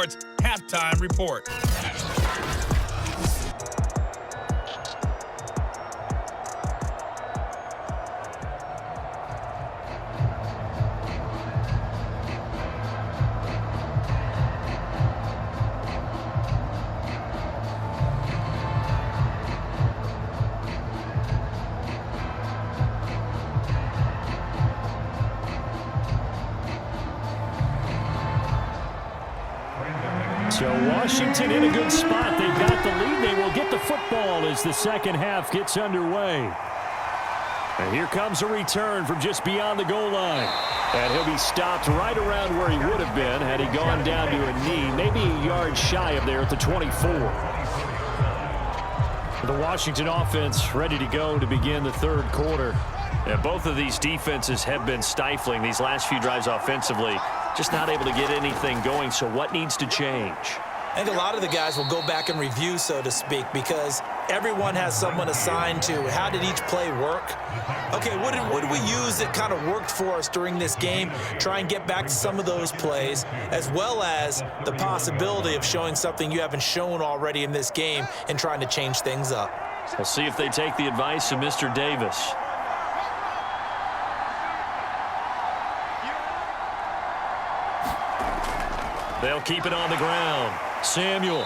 halftime report. So Washington in a good spot. They've got the lead. They will get the football as the second half gets underway. And here comes a return from just beyond the goal line. And he'll be stopped right around where he would have been had he gone down to a knee, maybe a yard shy of there at the 24. The Washington offense ready to go to begin the third quarter. Yeah, both of these defenses have been stifling these last few drives offensively. Just not able to get anything going, so what needs to change? I think a lot of the guys will go back and review, so to speak, because everyone has someone assigned to how did each play work. Okay, what did we use that kind of worked for us during this game? Try and get back to some of those plays, as well as the possibility of showing something you haven't shown already in this game and trying to change things up. We'll see if they take the advice of Mr. Davis. They'll keep it on the ground. Samuel.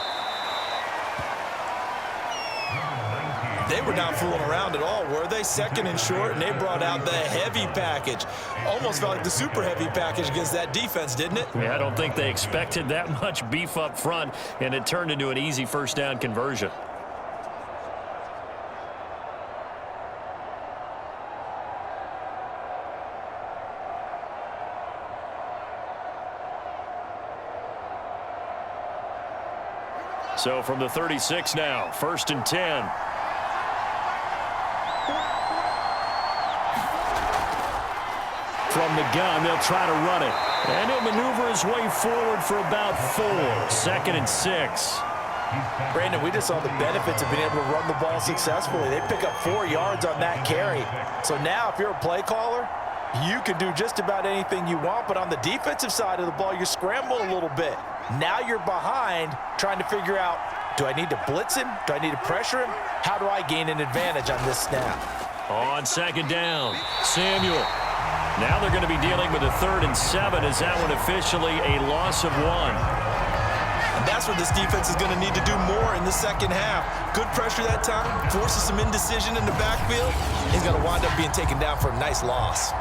They were not fooling around at all, were they? Second and short, and they brought out the heavy package. Almost felt like the super heavy package against that defense, didn't it? Yeah, I don't think they expected that much beef up front, and it turned into an easy first down conversion. So from the 36 now, 1st and 10. From the gun, they'll try to run it. And he'll maneuver his way forward for about 4. 2nd and 6. Brandon, we just saw the benefits of being able to run the ball successfully. They pick up 4 yards on that carry. So now if you're a play caller, you can do just about anything you want. But on the defensive side of the ball, you scramble a little bit. Now you're behind trying to figure out, do I need to blitz him? Do I need to pressure him? How do I gain an advantage on this snap? On 2nd down, Samuel. Now they're going to be dealing with a 3rd and 7. Is that one officially a loss of 1? And that's where this defense is going to need to do more in the second half. Good pressure that time, forces some indecision in the backfield. He's going to wind up being taken down for a nice loss.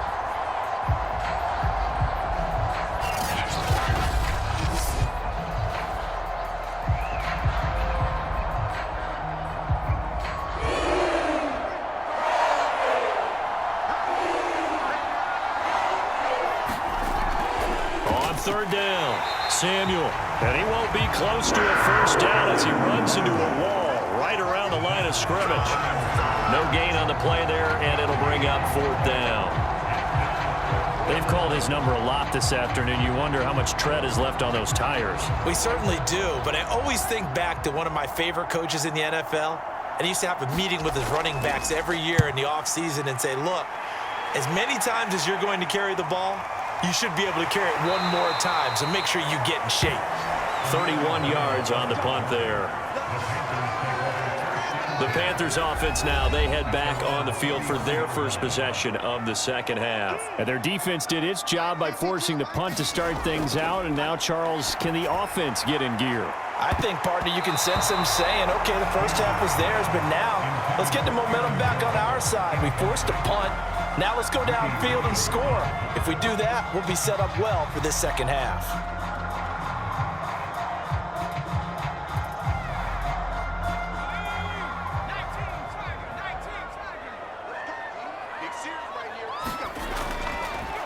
On 3rd down, Samuel. And he won't be close to a first down as he runs into a wall right around the line of scrimmage. No gain on the play there, and it'll bring up 4th down. They've called his number a lot this afternoon. You wonder how much tread is left on those tires. We certainly do, but I always think back to one of my favorite coaches in the NFL, and he used to have a meeting with his running backs every year in the offseason and say, look, as many times as you're going to carry the ball, you should be able to carry it one more time, so make sure you get in shape. 31 yards on the punt there. The Panthers offense now, they head back on the field for their first possession of the second half. And their defense did its job by forcing the punt to start things out. And now, Charles, can the offense get in gear? I think, partner, you can sense them saying, okay, the first half was theirs, but now let's get the momentum back on our side. We forced a punt. Now let's go downfield and score. If we do that, we'll be set up well for this second half.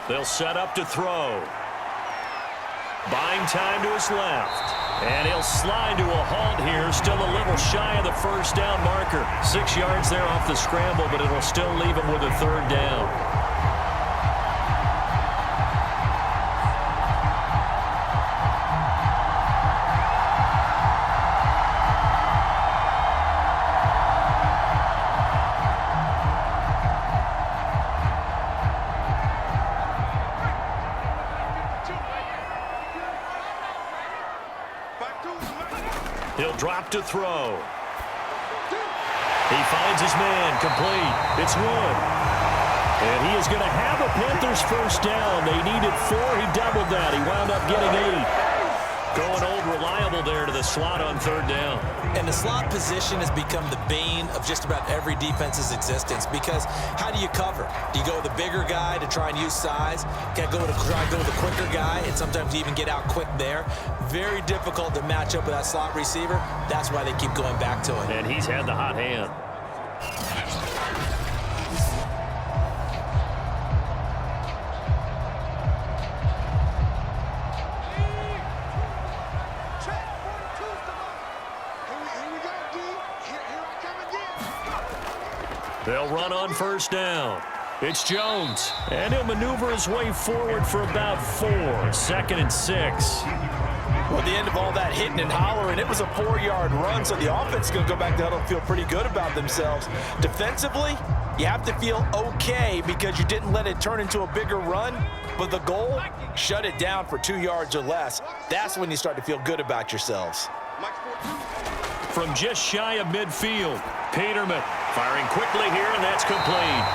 They'll set up to throw. Buying time to his left. And he'll slide to a halt here. Still a little shy of the first down marker. 6 yards there off the scramble, but it'll still leave him with a 3rd down. He'll drop to throw. He finds his man, complete. It's Wood. And he is going to have a Panthers first down. They needed 4. He doubled that. He wound up getting 8. Going old reliable there to the slot on third down. And the slot position has become the bane of just about every defense's existence, because how do you cover? Do you go with the bigger guy to try and use size? Can't go with the quicker guy, and sometimes you even get out quick there. Very difficult to match up with that slot receiver. That's why they keep going back to it. And he's had the hot hand. They'll run on first down. It's Jones. And he'll maneuver his way forward for about 4. 2nd and 6. Well, at the end of all that hitting and hollering, it was a 4-yard run, so the offense is going to go back to huddle and feel pretty good about themselves. Defensively, you have to feel okay because you didn't let it turn into a bigger run, but the goal, shut it down for 2 yards or less. That's when you start to feel good about yourselves. From just shy of midfield, Peterman firing quickly here, and that's complete.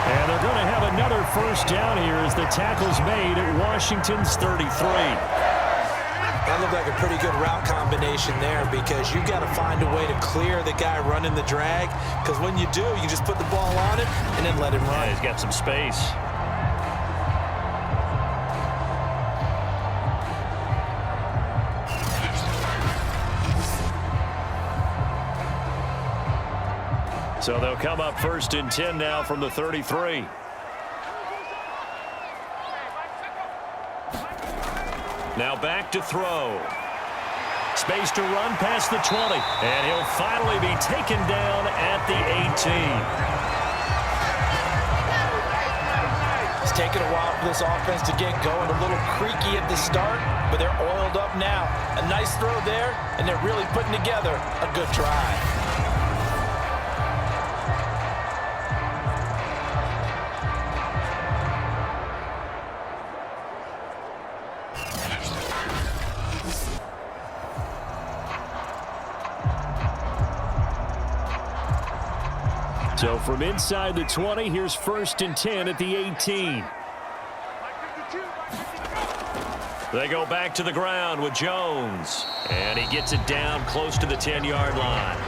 And they're going to have another first down here as the tackle's made at Washington's 33. That looked like a pretty good route combination there, because you've got to find a way to clear the guy running the drag, because when you do, you just put the ball on it and then let him run. Yeah, he's got some space. So they'll come up 1st and 10 now from the 33. Now back to throw. Space to run past the 20. And he'll finally be taken down at the 18. It's taken a while for this offense to get going. A little creaky at the start, but they're oiled up now. A nice throw there, and they're really putting together a good drive. So from inside the 20, here's 1st and 10 at the 18. They go back to the ground with Jones. And he gets it down close to the 10-yard line.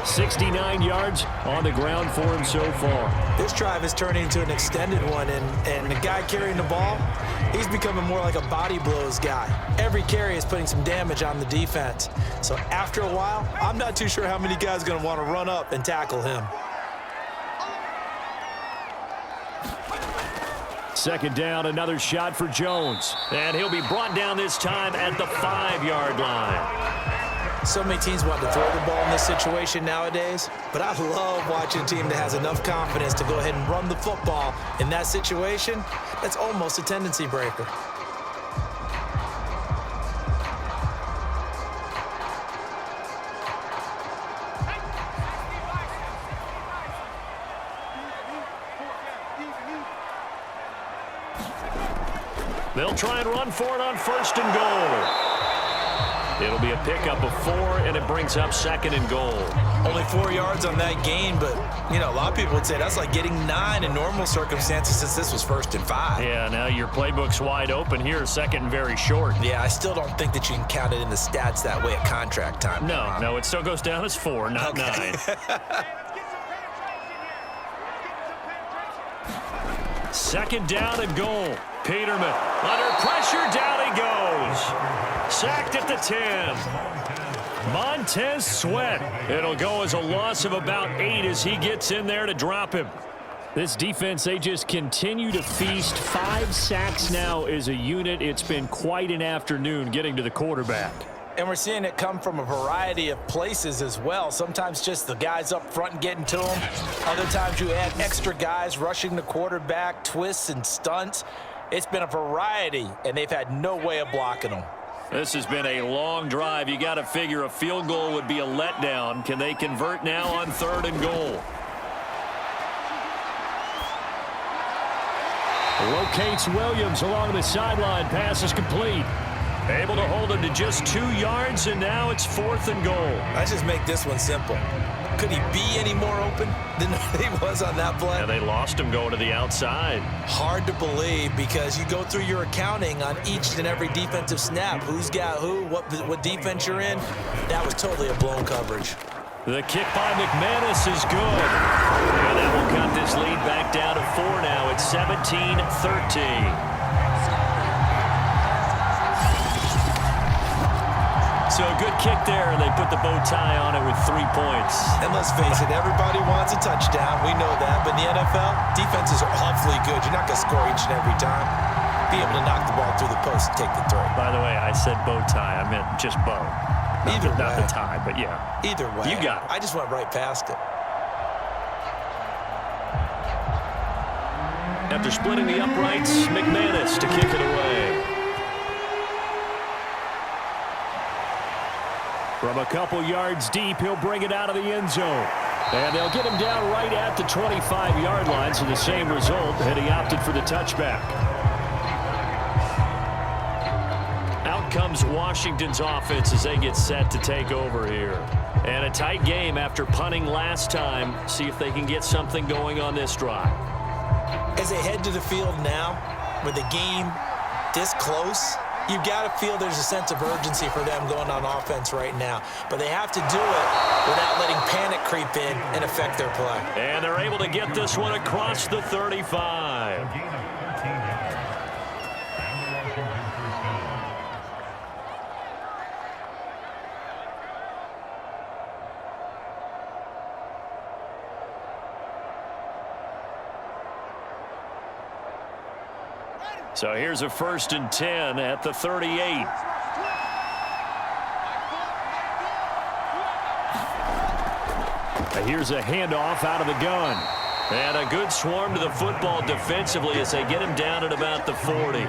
69 yards on the ground for him so far. This drive is turning into an extended one, and the guy carrying the ball, he's becoming more like a body blows guy. Every carry is putting some damage on the defense. So after a while, I'm not too sure how many guys are going to want to run up and tackle him. 2nd down, another shot for Jones. And he'll be brought down this time at the 5-yard line. So many teams want to throw the ball in this situation nowadays, but I love watching a team that has enough confidence to go ahead and run the football in that situation. That's almost a tendency breaker. They'll try and run for it on 1st and goal. It'll be a pickup of 4, and it brings up 2nd and goal. Only 4 yards on that gain, but, you know, a lot of people would say that's like getting 9 in normal circumstances since this was 1st and 5. Yeah, now your playbook's wide open here, 2nd and very short. Yeah, I still don't think that you can count it in the stats that way at contract time. No, it still goes down as 4, not 9. 2nd down and goal. Peterman under pressure, down he goes. Sacked at the 10. Montez Sweat. It'll go as a loss of about 8 as he gets in there to drop him. This defense, they just continue to feast. 5 sacks now as a unit. It's been quite an afternoon getting to the quarterback. And we're seeing it come from a variety of places as well. Sometimes just the guys up front and getting to them. Other times you add extra guys rushing the quarterback, twists and stunts. It's been a variety, and they've had no way of blocking them. This has been a long drive. You got to figure a field goal would be a letdown. Can they convert now on 3rd and goal? Locates Williams along the sideline. Pass is complete. Able to hold him to just 2 yards, and now it's 4th and goal. Let's just make this one simple. Could he be any more open than he was on that play? Yeah, they lost him going to the outside. Hard to believe because you go through your accounting on each and every defensive snap. Who's got who, what defense you're in. That was totally a blown coverage. The kick by McManus is good. And that will cut this lead back down to 4 now. It's 17-13. So a good kick there, and they put the bow tie on it with 3 points. And let's face it, everybody wants a touchdown. We know that. But in the NFL, defenses are awfully good. You're not going to score each and every time. Be able to knock the ball through the post and take the throw. By the way, I said bow tie. I meant just bow. Not the tie, but yeah. Either way. You got it. I just went right past it. After splitting the uprights, McManus to kick it away. From a couple yards deep, he'll bring it out of the end zone. And they'll get him down right at the 25-yard line, so the same result, and he opted for the touchback. Out comes Washington's offense as they get set to take over here. And a tight game after punting last time. See if they can get something going on this drive. As they head to the field now, with the game this close, you've got to feel there's a sense of urgency for them going on offense right now. But they have to do it without letting panic creep in and affect their play. And they're able to get this one across the 35. So here's a 1st and 10 at the 38. Here's a handoff out of the gun. And a good swarm to the football defensively as they get him down at about the 40.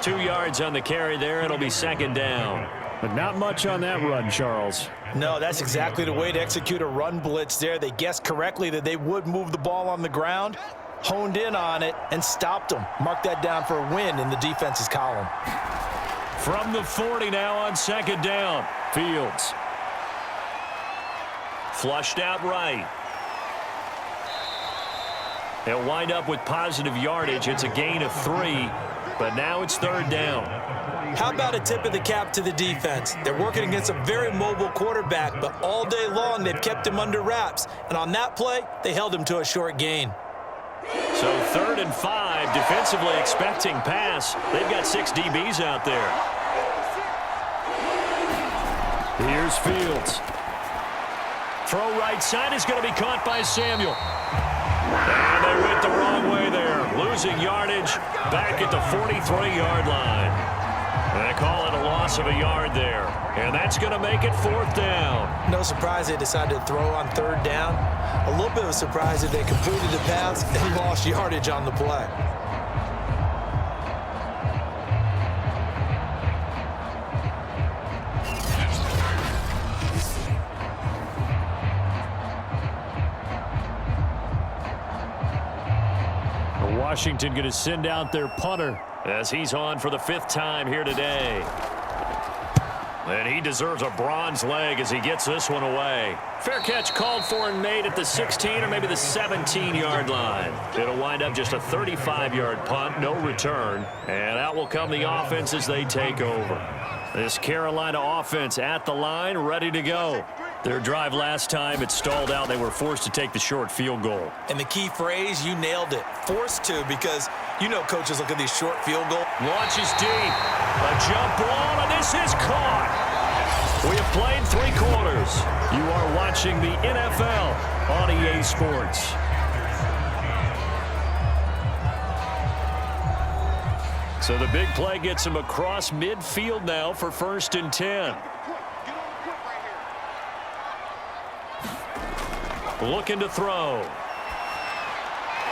2 yards on the carry there. It'll be 2nd down. But not much on that run, Charles. No, that's exactly the way to execute a run blitz there. They guessed correctly that they would move the ball on the ground, honed in on it, and stopped them. Mark that down for a win in the defense's column. From the 40 now on 2nd down. Fields. Flushed out right. They'll wind up with positive yardage. It's a gain of 3, but now it's 3rd down. How about a tip of the cap to the defense? They're working against a very mobile quarterback, but all day long they've kept him under wraps. And on that play, they held him to a short gain. So 3rd and 5, defensively expecting pass. They've got 6 DBs out there. Here's Fields. Throw right side is going to be caught by Samuel. And they went the wrong way there. Losing yardage back at the 43-yard line. They call it a loss of a yard there. And that's going to make it 4th down. No surprise they decided to throw on 3rd down. A little bit of a surprise that they completed the pass and lost yardage on the play. Washington going to send out their punter as he's on for the 5th time here today. And he deserves a bronze leg as he gets this one away. Fair catch called for and made at the 16 or maybe the 17-yard line. It'll wind up just a 35-yard punt, no return. And out will come the offense as they take over. This Carolina offense at the line, ready to go. Their drive last time, it stalled out. They were forced to take the short field goal. And the key phrase, you nailed it. Forced to, because you know coaches look at these short field goals. Launches deep. A jump ball, and this is caught. We have played 3 quarters. You are watching the NFL on EA Sports. So the big play gets him across midfield now for 1st and 10. Looking to throw.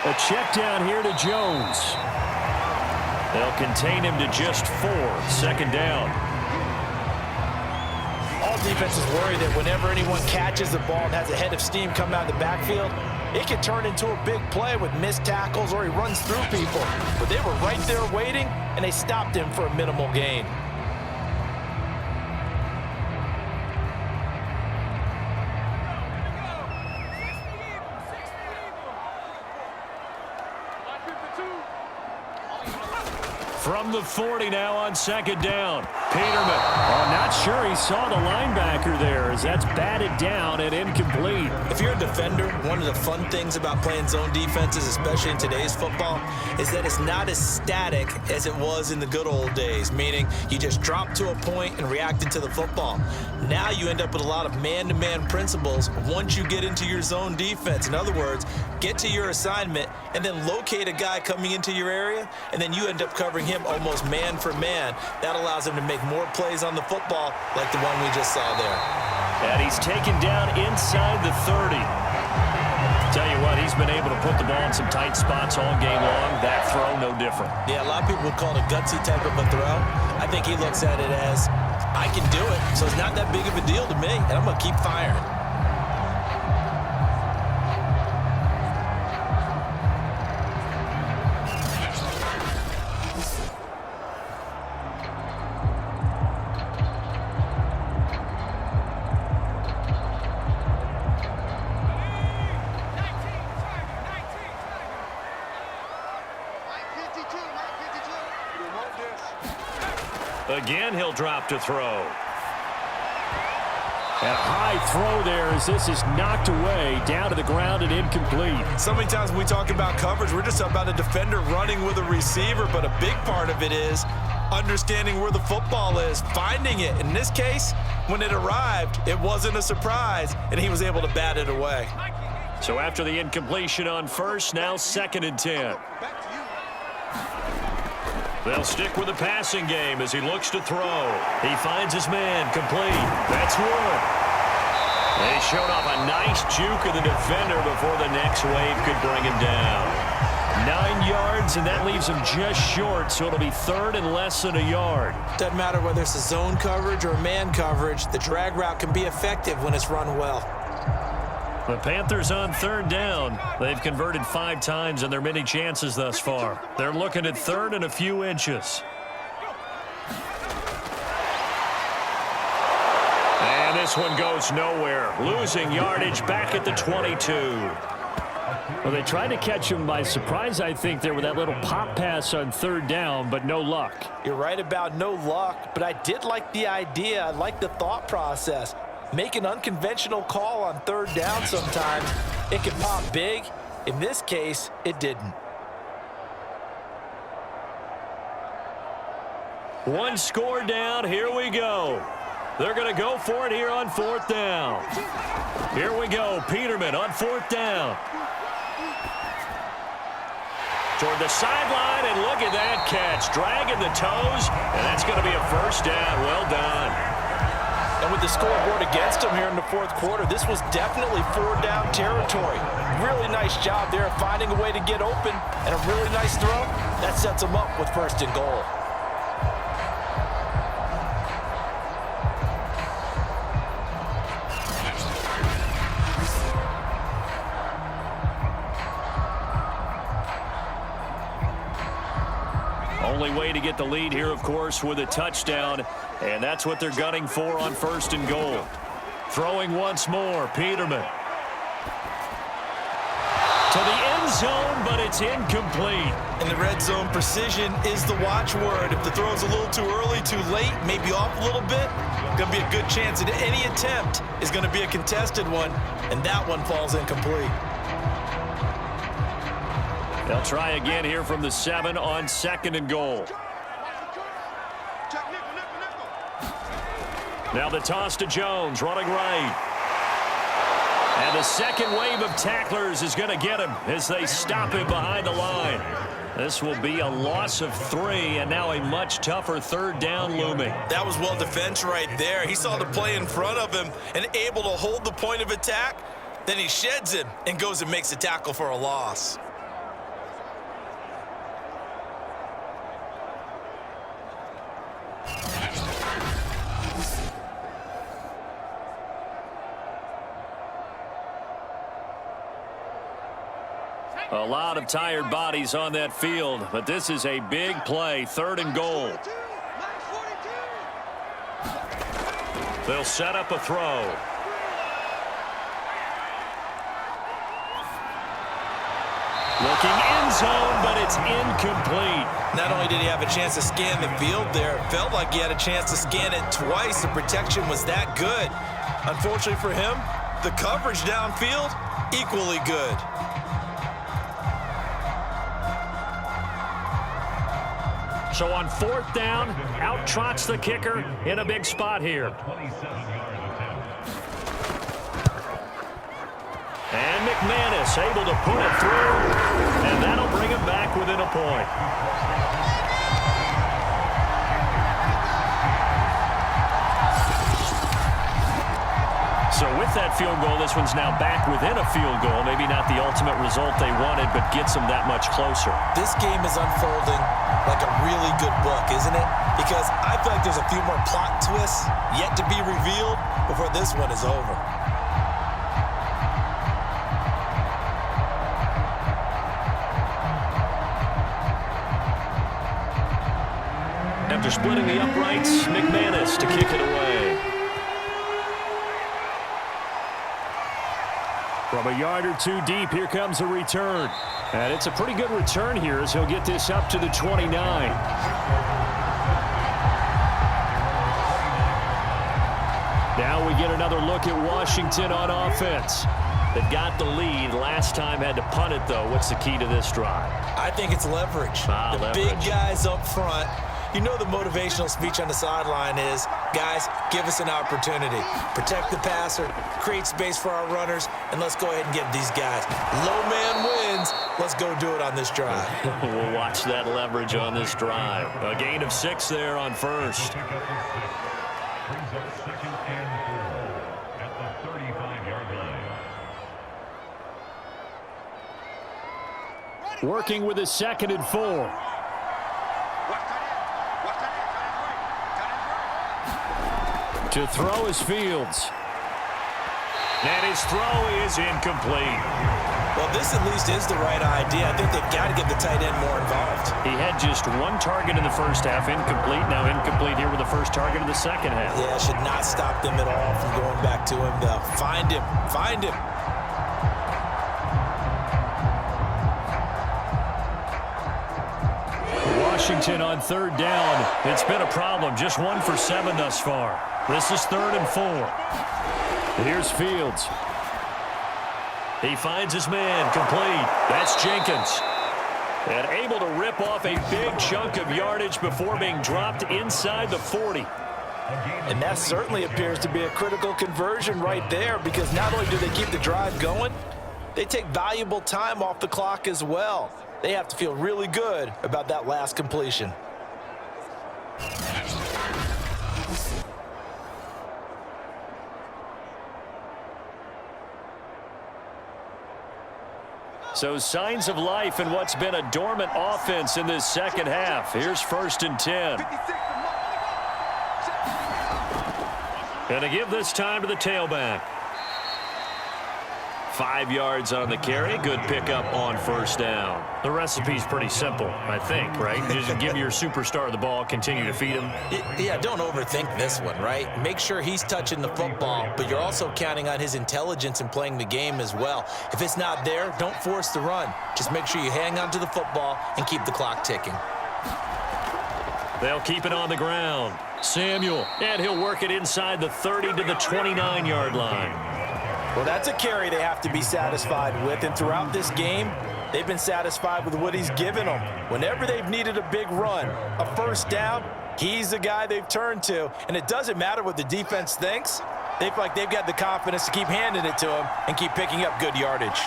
A check down here to Jones. They'll contain him to just 4. 2nd down. All defenses worry that whenever anyone catches the ball and has a head of steam come out of the backfield, it can turn into a big play with missed tackles or he runs through people. But they were right there waiting, and they stopped him for a minimal gain. From the 40 now on second down. Peterman. Oh, not sure he saw the linebacker there as that's batted down and incomplete. If you're a defender, one of the fun things about playing zone defenses, especially in today's football, is that it's not as static as it was in the good old days, meaning you just drop to a point and reacted to the football. Now you end up with a lot of man-to-man principles once you get into your zone defense. In other words, get to your assignment and then locate a guy coming into your area, and then you end up covering him almost man for man. That allows him to make more plays on the football like the one we just saw there. And he's taken down inside the 30. Tell you what, he's been able to put the ball in some tight spots all game long. That throw, no different. Yeah, a lot of people would call it a gutsy type of a throw. I think he looks at it as, I can do it, so it's not that big of a deal to me, and I'm going to keep firing. Again, he'll drop to throw. And a high throw there as this is knocked away, down to the ground and incomplete. So many times when we talk about coverage, we're just about a defender running with a receiver, but a big part of it is understanding where the football is, finding it. In this case, when it arrived, it wasn't a surprise, and he was able to bat it away. So after the incompletion on first, now 2nd and 10. They'll stick with the passing game as he looks to throw. He finds his man complete. That's one. They showed off a nice juke of the defender before the next wave could bring him down. 9 yards, and that leaves him just short, so it'll be 3rd and less than a yard. Doesn't matter whether it's a zone coverage or a man coverage, the drag route can be effective when it's run well. The Panthers on 3rd down. They've converted 5 times in their many chances thus far. They're looking at 3rd and a few inches. And this one goes nowhere. Losing yardage back at the 22. Well, they tried to catch him by surprise, I think, there with that little pop pass on 3rd down, but no luck. You're right about no luck, but I did like the idea. I like the thought process. Make an unconventional call on 3rd down sometimes. It can pop big. In this case, it didn't. One score down. Here we go. They're going to go for it here on 4th down. Here we go. Peterman on 4th down. Toward the sideline, and look at that catch. Dragging the toes, and that's going to be a 1st down. Well done. And with the scoreboard against him here in the 4th quarter, this was definitely 4th down territory. Really nice job there of finding a way to get open, and a really nice throw. That sets him up with 1st and goal. Only way to get the lead here, of course, with a touchdown, and that's what they're gunning for on 1st and goal. Throwing once more, Peterman. To the end zone, but it's incomplete. In the red zone, precision is the watchword. If the throw's a little too early, too late, maybe off a little bit, going to be a good chance that any attempt is going to be a contested one, and that one falls incomplete. They'll try again here from the 7 on 2nd and goal. Now the toss to Jones, running right. And the second wave of tacklers is going to get him as they stop him behind the line. This will be a loss of 3, and now a much tougher 3rd down looming. That was well defense right there. He saw the play in front of him and able to hold the point of attack. Then he sheds him and goes and makes a tackle for a loss. A lot of tired bodies on that field, but this is a big play, 3rd and goal. They'll set up a throw. Looking end zone, but it's incomplete. Not only did he have a chance to scan the field there, it felt like he had a chance to scan it twice. The protection was that good. Unfortunately for him, the coverage downfield, equally good. So on 4th down, out trots the kicker in a big spot here. And McManus able to put it through, and that'll bring him back within a point. So with that field goal, this one's now back within a field goal. Maybe not the ultimate result they wanted, but gets them that much closer. This game is unfolding like a really good book, isn't it? Because I feel like there's a few more plot twists yet to be revealed before this one is over. After splitting the uprights, McManus to kick it away. From a yard or two deep, here comes a return. And it's a pretty good return here as he'll get this up to the 29. Now we get another look at Washington on offense. They got the lead. Last time had to punt it, though. What's the key to this drive? I think it's leverage. Leverage. Big guys up front. You know the motivational speech on the sideline is, guys, give us an opportunity. Protect the passer, create space for our runners, and let's go ahead and get these guys. Low man wins. Let's go do it on this drive. We'll watch that leverage on this drive. A gain of 6 there on first. Brings up 2nd and 4 at the 35-yard line. Working with a 2nd and 4. To throw is Fields. And his throw is incomplete. Well, this at least is the right idea. I think they've got to get the tight end more involved. He had just 1 target in the first half, incomplete. Now incomplete here with the first target of the second half. Yeah, should not stop them at all from going back to him, though. Find him. Find him. Washington on 3rd down. It's been a problem. Just 1 for 7 thus far. This is 3rd and 4. Here's Fields. He finds his man, complete. That's Jenkins. And able to rip off a big chunk of yardage before being dropped inside the 40. And that certainly appears to be a critical conversion right there, because not only do they keep the drive going, they take valuable time off the clock as well. They have to feel really good about that last completion. So signs of life in what's been a dormant offense in this second half. Here's 1st and 10. And to give this time to the tailback. 5 yards on the carry. Good pickup on 1st down. The recipe's pretty simple, I think, right? Just give your superstar the ball, continue to feed him. Yeah, don't overthink this one, right? Make sure he's touching the football, but you're also counting on his intelligence in playing the game as well. If it's not there, don't force the run. Just make sure you hang on to the football and keep the clock ticking. They'll keep it on the ground. Samuel, and he'll work it inside the 30 to the 29-yard line. Well, that's a carry they have to be satisfied with, and throughout this game, they've been satisfied with what he's given them. Whenever they've needed a big run, a 1st down, he's the guy they've turned to, and it doesn't matter what the defense thinks. They feel like they've got the confidence to keep handing it to him and keep picking up good yardage.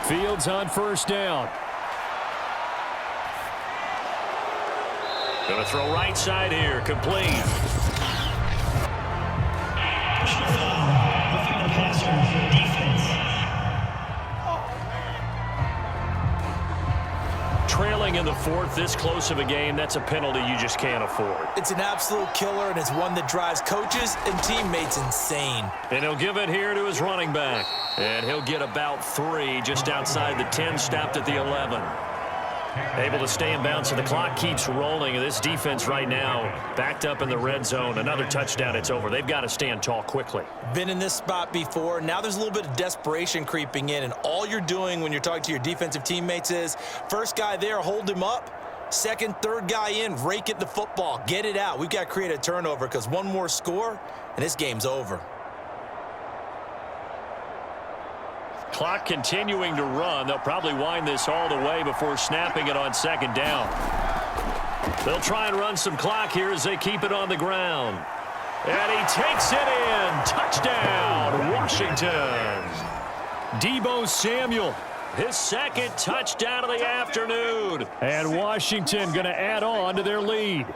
Fields on 1st down. Going to throw right side here, complete. Trailing in the 4th, this close of a game, that's a penalty you just can't afford. It's an absolute killer, and it's one that drives coaches and teammates insane. And he'll give it here to his running back. And he'll get about 3 just outside the 10, stopped at the 11. Able to stay in bounds, so the clock keeps rolling. And this defense right now backed up in the red zone. Another touchdown, it's over. They've got to stand tall quickly. Been in this spot before. Now there's a little bit of desperation creeping in, and all you're doing when you're talking to your defensive teammates is first guy there, hold him up. Second, third guy in, rake at the football. Get it out. We've got to create a turnover because one more score, and this game's over. Clock continuing to run. They'll probably wind this all the way before snapping it on second down. They'll try and run some clock here as they keep it on the ground. And he takes it in. Touchdown, Washington. Deebo Samuel, his second touchdown of the afternoon. And Washington going to add on to their lead.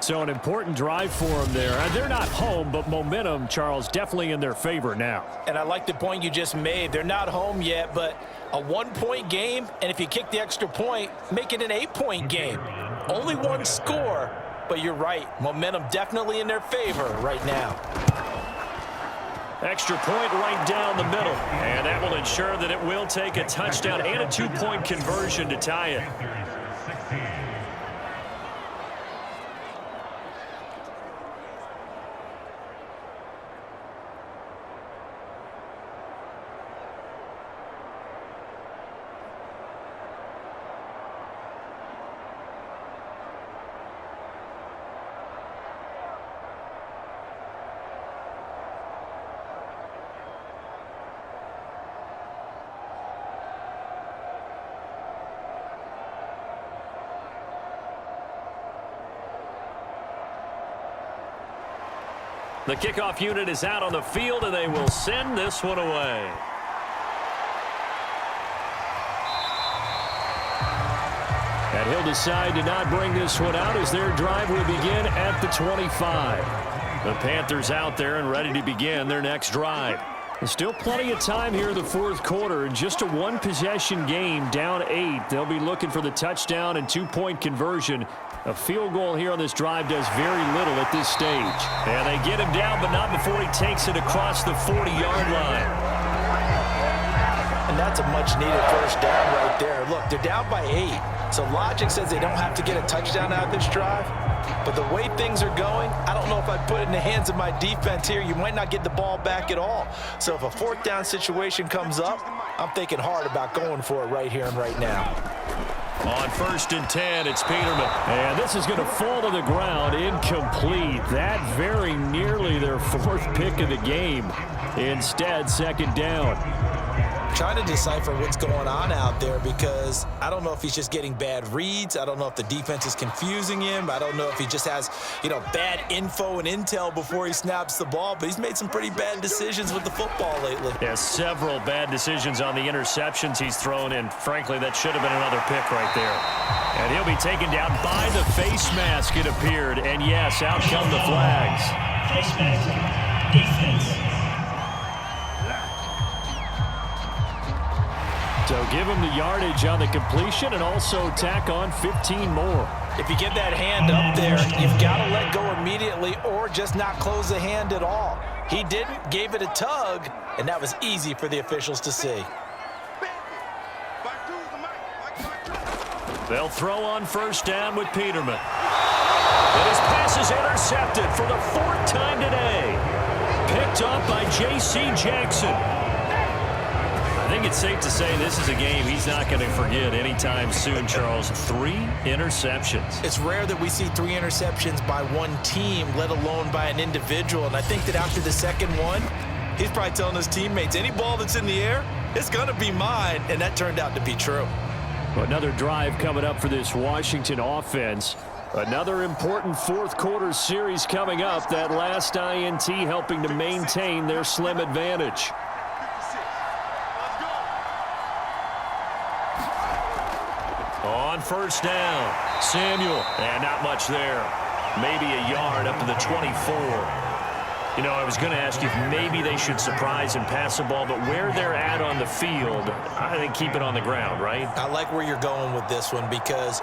So an important drive for them there. They're not home, but momentum, Charles, definitely in their favor now. And I like the point you just made. They're not home yet, but a one-point game, and if you kick the extra point, make it an 8-point game. Only one score, but you're right. Momentum definitely in their favor right now. Extra point right down the middle. And that will ensure that it will take a touchdown and a 2-point conversion to tie it. The kickoff unit is out on the field, and they will send this one away. And he'll decide to not bring this one out as their drive will begin at the 25. The Panthers out there and ready to begin their next drive. There's still plenty of time here in the fourth quarter. In just a one-possession game, down 8. They'll be looking for the touchdown and 2-point conversion. A field goal here on this drive does very little at this stage. And they get him down, but not before he takes it across the 40-yard line. And that's a much-needed first down right there. Look, they're down by 8. So logic says they don't have to get a touchdown out of this drive. But the way things are going, I don't know if I'd put it in the hands of my defense here. You might not get the ball back at all. So if a fourth down situation comes up, I'm thinking hard about going for it right here and right now. On 1st and 10, it's Peterman. And this is going to fall to the ground, incomplete. That very nearly their fourth pick of the game. Instead, second down. Trying to decipher what's going on out there because I don't know if he's just getting bad reads. I don't know if the defense is confusing him. I don't know if he just has, bad info and intel before he snaps the ball. But he's made some pretty bad decisions with the football lately. Yeah, several bad decisions on the interceptions he's thrown, and frankly, that should have been another pick right there. And he'll be taken down by the face mask, it appeared. And yes, out come the flags. Face mask, defense. So give him the yardage on the completion and also tack on 15 more. If you get that hand up there, you've got to let go immediately or just not close the hand at all. He didn't, gave it a tug, and that was easy for the officials to see. They'll throw on 1st down with Peterman. And his pass is intercepted for the 4th time today. Picked up by J.C. Jackson. I think it's safe to say this is a game he's not going to forget anytime soon, Charles. 3 interceptions. It's rare that we see 3 interceptions by one team, let alone by an individual. And I think that after the second one, he's probably telling his teammates, any ball that's in the air, it's going to be mine. And that turned out to be true. Another drive coming up for this Washington offense. Another important fourth quarter series coming up. That last INT helping to maintain their slim advantage. On 1st down, Samuel. And not much there. Maybe a yard up to the 24. I was going to ask you if maybe they should surprise and pass the ball, but where they're at on the field, I think keep it on the ground, right? I like where you're going with this one because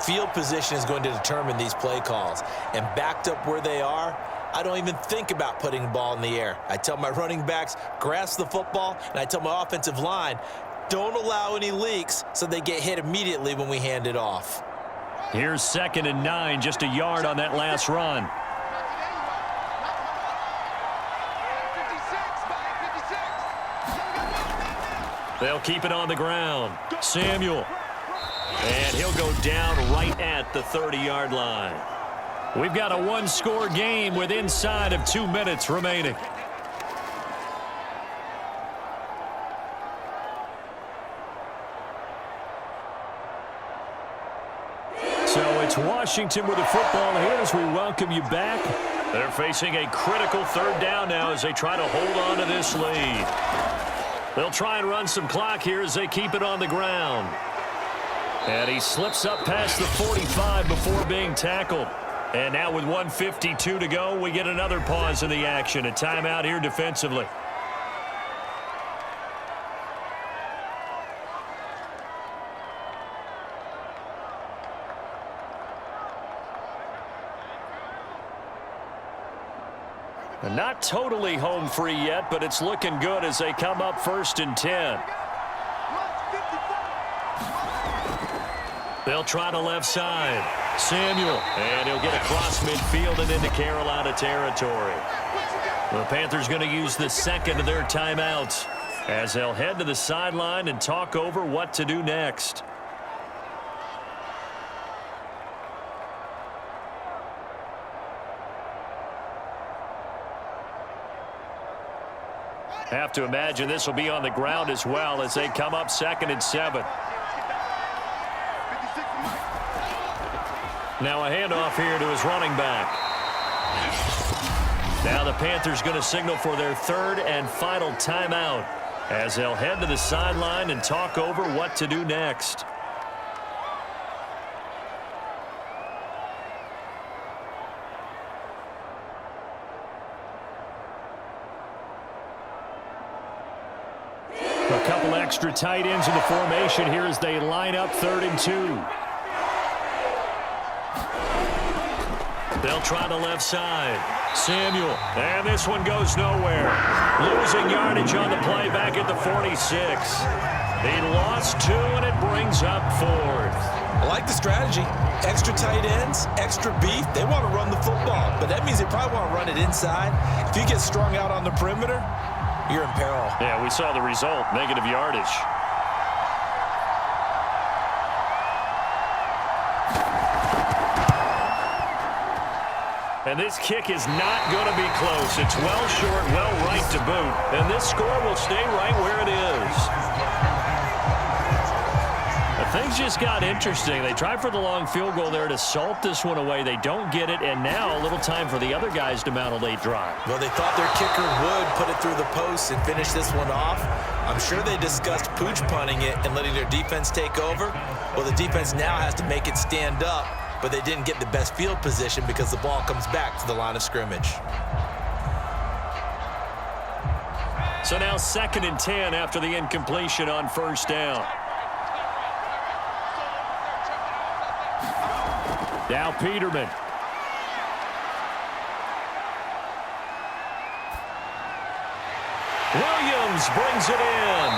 field position is going to determine these play calls. And backed up where they are, I don't even think about putting the ball in the air. I tell my running backs, grasp the football, and I tell my offensive line, don't allow any leaks so they get hit immediately when we hand it off. Here's 2nd and 9, just a yard on that last run. They'll keep it on the ground. Samuel. And he'll go down right at the 30-yard line. We've got a one-score game with inside of 2 minutes remaining. So it's Washington with the football here as we welcome you back. They're facing a critical 3rd down now as they try to hold on to this lead. They'll try and run some clock here as they keep it on the ground. And he slips up past the 45 before being tackled. And now with 1:52 to go, we get another pause in the action. A timeout here defensively. And not totally home free yet, but it's looking good as they come up 1st and 10. They'll try to left side. Samuel, and he'll get across midfield and into Carolina territory. The Panthers going to use the 2nd of their timeouts as they'll head to the sideline and talk over what to do next. Have to imagine this will be on the ground as well as they come up 2nd and 7. Now a handoff here to his running back. Now the Panthers going to signal for their 3rd and final timeout as they'll head to the sideline and talk over what to do next. A couple extra tight ends in the formation here as they line up 3rd and 2. They'll try the left side. Samuel, and this one goes nowhere. Losing yardage on the play back at the 46. They lost 2, and it brings up 4th. I like the strategy. Extra tight ends, extra beef. They want to run the football, but that means they probably want to run it inside. If you get strung out on the perimeter, you're in peril. Yeah, we saw the result, negative yardage. And this kick is not going to be close. It's well short, well right to boot. And this score will stay right where it is. Things just got interesting. They tried for the long field goal there to salt this one away. They don't get it, and now a little time for the other guys to mount a late drive. Well, they thought their kicker would put it through the post and finish this one off. I'm sure they discussed pooch punting it and letting their defense take over. Well, the defense now has to make it stand up, but they didn't get the best field position because the ball comes back to the line of scrimmage. So now 2nd and 10 after the incompletion on 1st down. Now Peterman. Williams brings it in.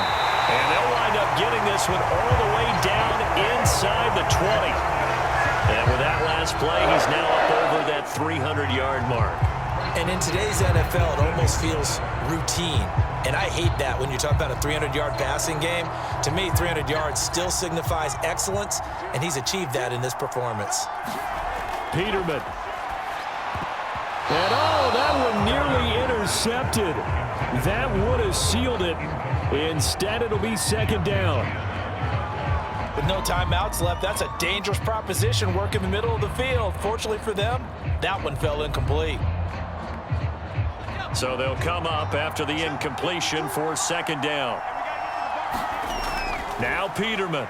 And they'll wind up getting this one all the way down inside the 20. And with that last play, he's now up over that 300-yard mark. And in today's NFL, it almost feels routine. And I hate that when you talk about a 300-yard passing game. To me, 300 yards still signifies excellence, and he's achieved that in this performance. Peterman. And that one nearly intercepted. That would have sealed it. Instead, it'll be 2nd down. With no timeouts left, that's a dangerous proposition. Work in the middle of the field. Fortunately for them, that one fell incomplete. So they'll come up after the incompletion for 2nd down. Now Peterman.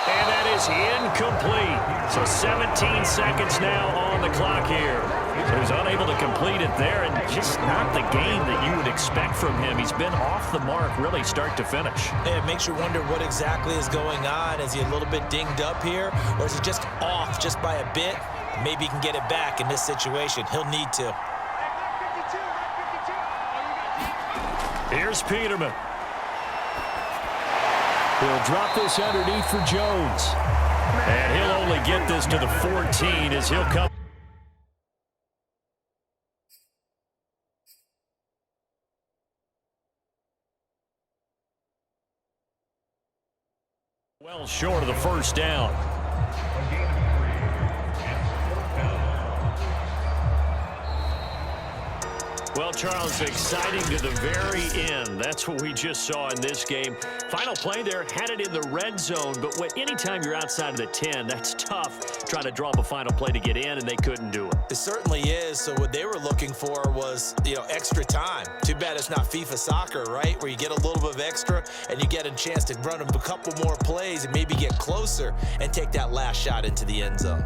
And that is incomplete. So 17 seconds now on the clock here. So he's unable to complete it there, and just not the game that you would expect from him. He's been off the mark really start to finish. It makes you wonder what exactly is going on. Is he a little bit dinged up here, or is he just off just by a bit? Maybe he can get it back in this situation. He'll need to. Here's Peterman. He'll drop this underneath for Jones. And he'll only get this to the 14 as he'll come. Well short of the first down. A gain of 3. It's 4th down. Well, Charles, exciting to the very end. That's what we just saw in this game. Final play there, had it in the red zone, but anytime you're outside of the 10, that's tough trying to draw up a final play to get in, and they couldn't do it. It certainly is. So what they were looking for was, extra time. Too bad it's not FIFA soccer, right? Where you get a little bit of extra and you get a chance to run a couple more plays and maybe get closer and take that last shot into the end zone.